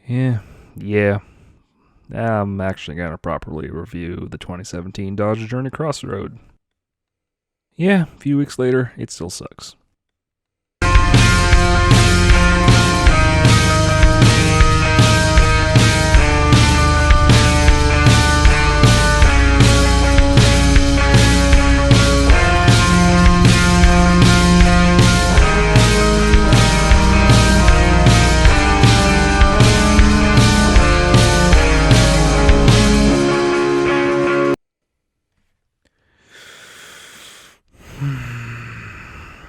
Yeah. I'm actually going to properly review the 2017 Dodge Journey Crossroad. Yeah, a few weeks later, it still sucks.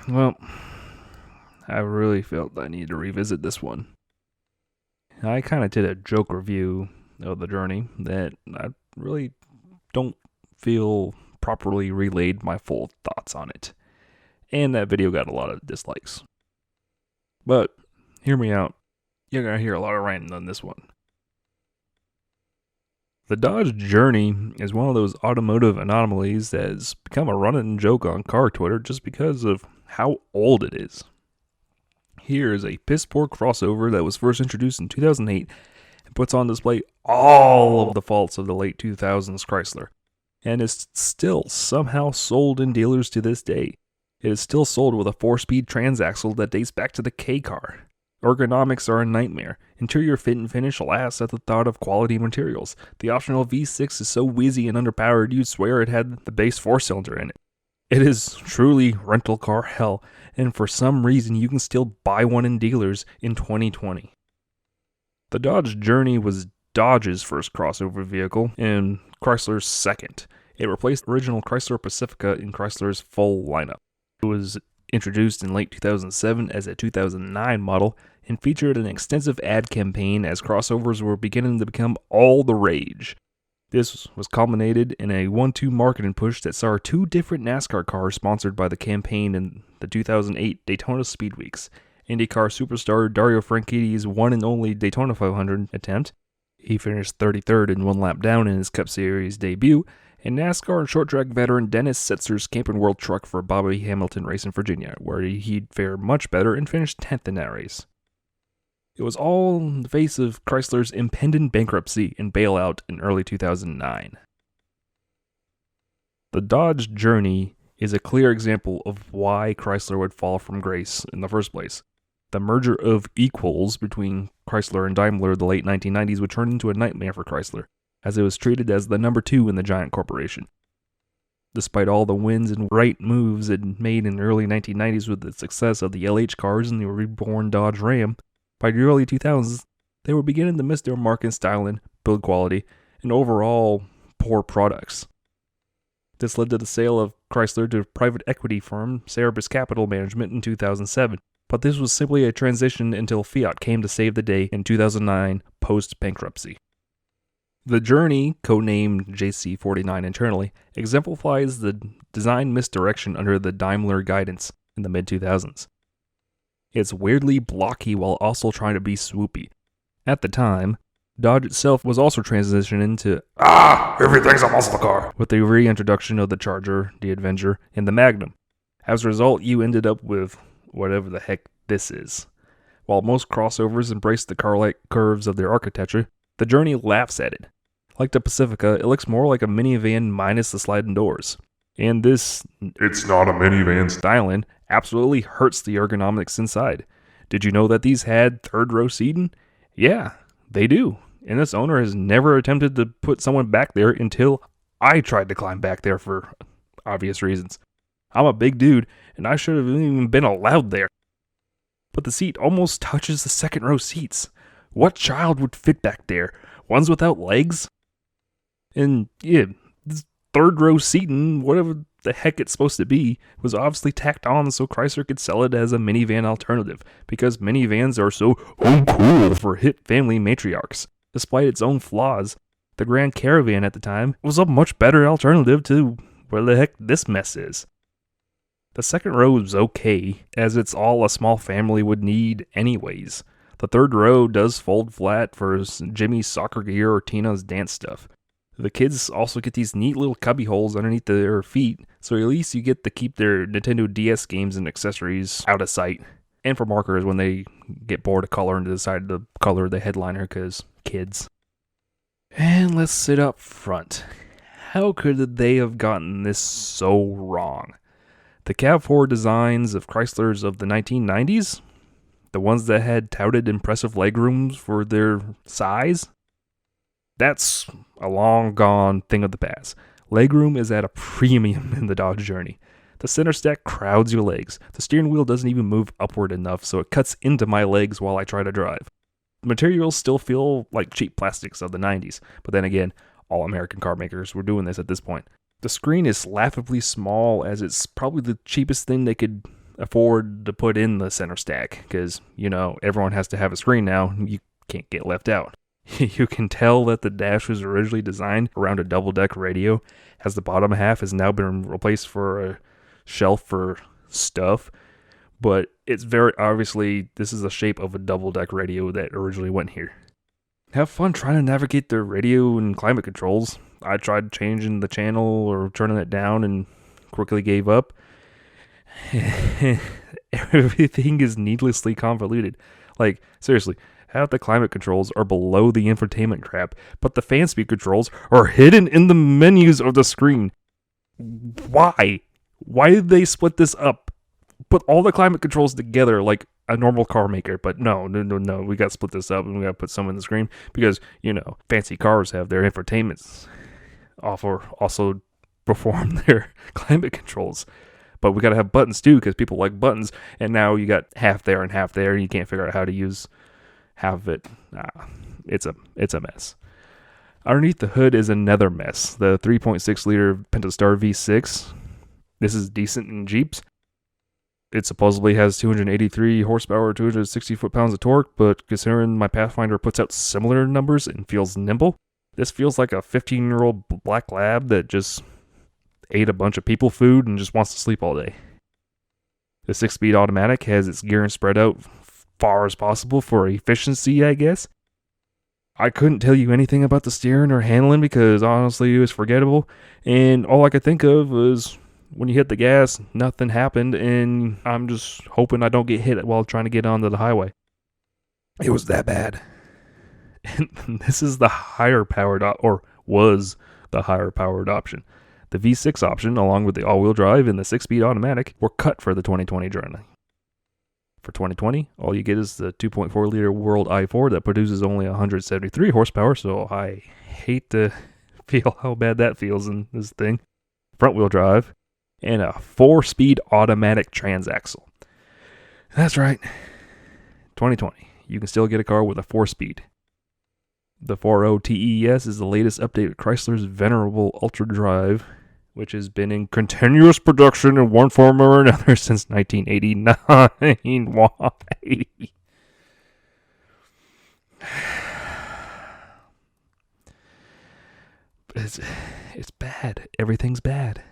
Well, I really felt I needed to revisit this one. I kind of did a joke review of the Journey that I really don't feel properly relayed my full thoughts on it. And that video got a lot of dislikes. But, hear me out. You're going to hear a lot of ranting on this one. The Dodge Journey is one of those automotive anomalies that has become a running joke on car Twitter just because of how old it is. Here is a piss-poor crossover that was first introduced in 2008 and puts on display all of the faults of the late 2000s Chrysler, and is still somehow sold in dealers to this day. It is still sold with a 4-speed transaxle that dates back to the K car. Ergonomics are a nightmare. Interior fit and finish laughs at the thought of quality materials. The optional V6 is so wheezy and underpowered you'd swear it had the base 4-cylinder in it. It is truly rental car hell, and for some reason you can still buy one in dealers in 2020. The Dodge Journey was Dodge's first crossover vehicle and Chrysler's second. It replaced the original Chrysler Pacifica in Chrysler's full lineup. It was introduced in late 2007 as a 2009 model and featured an extensive ad campaign as crossovers were beginning to become all the rage. This was culminated in a 1-2 marketing push that saw 2 different NASCAR cars sponsored by the campaign in the 2008 Daytona Speed Weeks. IndyCar superstar Dario Franchitti's one and only Daytona 500 attempt. He finished 33rd and 1 lap down in his Cup Series debut, and NASCAR and short track veteran Dennis Setzer's Camping World truck for Bobby Hamilton race in Virginia, where he'd fare much better and finished 10th in that race. It was all in the face of Chrysler's impending bankruptcy and bailout in early 2009. The Dodge Journey is a clear example of why Chrysler would fall from grace in the first place. The merger of equals between Chrysler and Daimler in the late 1990s would turn into a nightmare for Chrysler, as it was treated as the number 2 in the giant corporation. Despite all the wins and right moves it made in the early 1990s with the success of the LH cars and the reborn Dodge Ram, by the early 2000s, they were beginning to miss their mark in styling, build quality, and overall poor products. This led to the sale of Chrysler to private equity firm Cerberus Capital Management in 2007, but this was simply a transition until Fiat came to save the day in 2009 post-bankruptcy. The Journey, codenamed JC49 internally, exemplifies the design misdirection under the Daimler guidance in the mid-2000s. It's weirdly blocky while also trying to be swoopy. At the time, Dodge itself was also transitioning into everything's a muscle car with the reintroduction of the Charger, the Avenger, and the Magnum. As a result, you ended up with whatever the heck this is. While most crossovers embrace the car-like curves of their architecture, the Journey laughs at it. Like the Pacifica, it looks more like a minivan minus the sliding doors. And this "it's not a minivan" styling absolutely hurts the ergonomics inside. Did you know that these had third-row seating? Yeah, they do. And this owner has never attempted to put someone back there until I tried to climb back there for obvious reasons. I'm a big dude, and I should have even been allowed there. But the seat almost touches the second-row seats. What child would fit back there? Ones without legs? And yeah, this third-row seating, whatever the heck it's supposed to be, was obviously tacked on so Chrysler could sell it as a minivan alternative, because minivans are so cool for hip family matriarchs. Despite its own flaws, the Grand Caravan at the time was a much better alternative to where the heck this mess is. The second row is okay, as it's all a small family would need anyways. The third row does fold flat for Jimmy's soccer gear or Tina's dance stuff. The kids also get these neat little cubby holes underneath their feet, so at least you get to keep their Nintendo DS games and accessories out of sight. And for markers when they get bored of color and decide to color the headliner because kids. And let's sit up front. How could they have gotten this so wrong? The cab forward designs of Chryslers of the 1990s? The ones that had touted impressive legrooms for their size? That's a long gone thing of the past. Legroom is at a premium in the Dodge Journey. The center stack crowds your legs. The steering wheel doesn't even move upward enough, so it cuts into my legs while I try to drive. The materials still feel like cheap plastics of the 90s, but then again, all American car makers were doing this at this point. The screen is laughably small, as it's probably the cheapest thing they could afford to put in the center stack, because, everyone has to have a screen now, you can't get left out. You can tell that the dash was originally designed around a double-deck radio, as the bottom half has now been replaced for a shelf for stuff, but it's very obviously this is the shape of a double-deck radio that originally went here. Have fun trying to navigate the radio and climate controls. I tried changing the channel or turning it down and quickly gave up. Everything is needlessly convoluted. Like, seriously, half the climate controls are below the infotainment crap, but the fan speed controls are hidden in the menus of the screen. Why? Why did they split this up? Put all the climate controls together like a normal car maker, but no, we got to split this up and we got to put some in the screen because, fancy cars have their infotainments also perform their climate controls. But we got to have buttons too because people like buttons, and now you got half there and half there and you can't figure out how to use half of it. It's a mess. Underneath the hood is another mess. The 3.6 liter Pentastar V6. This is decent in Jeeps. It supposedly has 283 horsepower, 260 foot-pounds of torque, but considering my Pathfinder puts out similar numbers and feels nimble, this feels like a 15-year-old black lab that just ate a bunch of people food and just wants to sleep all day. The 6-speed automatic has its gearing spread out far as possible for efficiency, I guess. I couldn't tell you anything about the steering or handling because honestly it was forgettable, and all I could think of was when you hit the gas, nothing happened, and I'm just hoping I don't get hit while trying to get onto the highway. It was that bad. And this is the higher powered, was the higher powered option. The V6 option, along with the all-wheel drive and the 6-speed automatic, were cut for the 2020 journey. For 2020, all you get is the 2.4 liter World i4 that produces only 173 horsepower, so I hate to feel how bad that feels in this thing. Front-wheel drive, and a 4-speed automatic transaxle. That's right. 2020. You can still get a car with a 4-speed. The 4.0 TES is the latest update of Chrysler's venerable Ultra Drive, which has been in continuous production in one form or another since 1989. Why? It's bad. Everything's bad.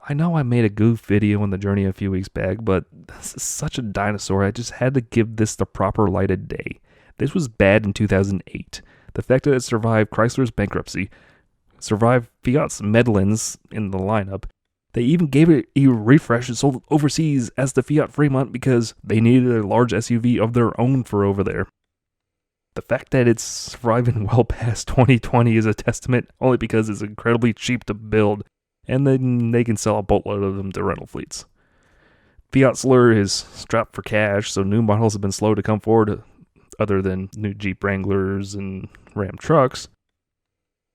I know I made a goof video on the Journey a few weeks back, but this is such a dinosaur, I just had to give this the proper light of day. This was bad in 2008. The fact that it survived Chrysler's bankruptcy, survived Fiat's meddlings in the lineup. They even gave it a refresh and sold it overseas as the Fiat Fremont because they needed a large SUV of their own for over there. The fact that it's surviving well past 2020 is a testament only because it's incredibly cheap to build, and then they can sell a boatload of them to rental fleets. Fiat Slur is strapped for cash, so new models have been slow to come forward other than new Jeep Wranglers and Ram trucks.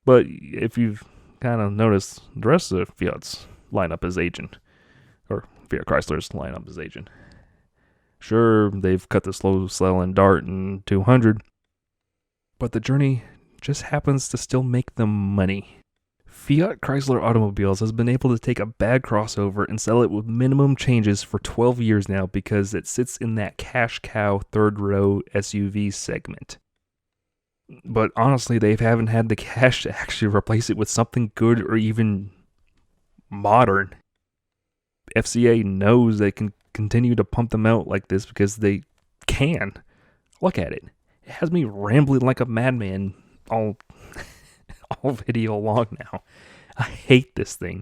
But if you've kind of noticed, the rest of Fiat's lineup is aging. Or Fiat Chrysler's lineup is aging. Sure, they've cut the slow-selling Dart and 200, but the Journey just happens to still make them money. Fiat Chrysler Automobiles has been able to take a bad crossover and sell it with minimum changes for 12 years now because it sits in that cash cow third row SUV segment. But honestly, they haven't had the cash to actually replace it with something good or even modern. FCA knows they can continue to pump them out like this because they can. Look at it. It has me rambling like a madman all video long now. I hate this thing.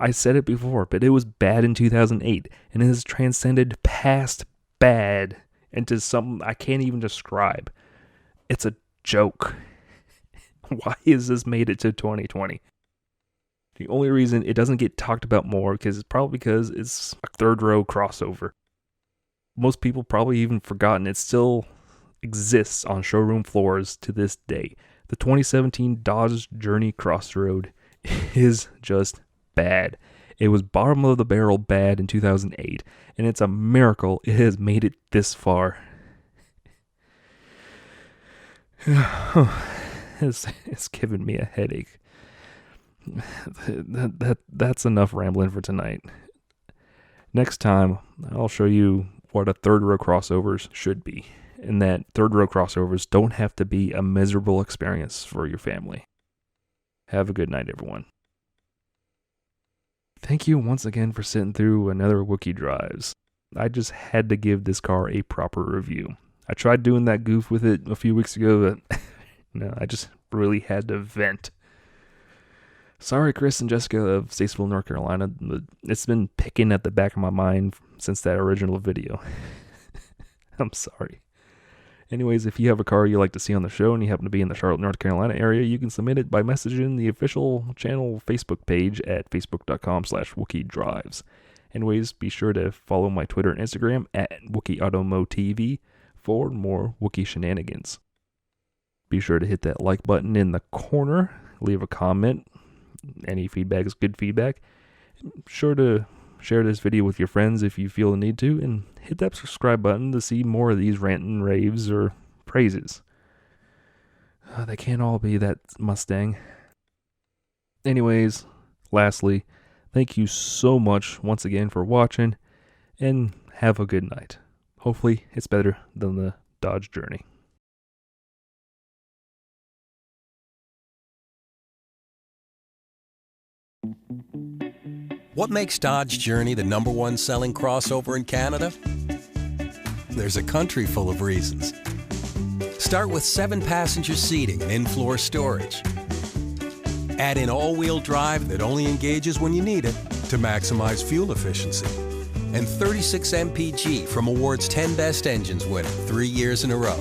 I said it before, but it was bad in 2008, and it has transcended past bad into something I can't even describe. It's a joke. Why has this made it to 2020? The only reason it doesn't get talked about more is probably because it's a third row crossover. Most people probably even forgotten it still exists on showroom floors to this day. The 2017 Dodge Journey Crossroad is just bad. It was bottom of the barrel bad in 2008, and it's a miracle it has made it this far. It's giving me a headache. That's enough rambling for tonight. Next time, I'll show you what a third row crossovers should be, and that third row crossovers don't have to be a miserable experience for your family. Have a good night, everyone. Thank you once again for sitting through another Wookie Drives. I just had to give this car a proper review. I tried doing that goof with it a few weeks ago, but no, I just really had to vent. Sorry, Chris and Jessica of Statesville, North Carolina, but it's been picking at the back of my mind since that original video. I'm sorry. Anyways, if you have a car you'd like to see on the show and you happen to be in the Charlotte, North Carolina area, you can submit it by messaging the official channel Facebook page at facebook.com/WookieDrives. Anyways, be sure to follow my Twitter and Instagram at WookieAutomoTV for more Wookie shenanigans. Be sure to hit that like button in the corner, leave a comment. Any feedback is good feedback. Be sure to share this video with your friends if you feel the need to, and hit that subscribe button to see more of these ranting raves or praises. They can't all be that Mustang. Anyways, lastly, thank you so much once again for watching, and have a good night. Hopefully it's better than the Dodge Journey. What makes Dodge Journey the #1 selling crossover in Canada? There's a country full of reasons. Start with 7-passenger seating and in-floor storage. Add in all-wheel drive that only engages when you need it to maximize fuel efficiency. And 36 mpg from Award's 10 Best Engines winning 3 years in a row.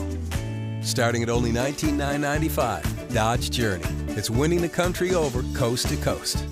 Starting at only $19,995, Dodge Journey. It's winning the country over coast to coast.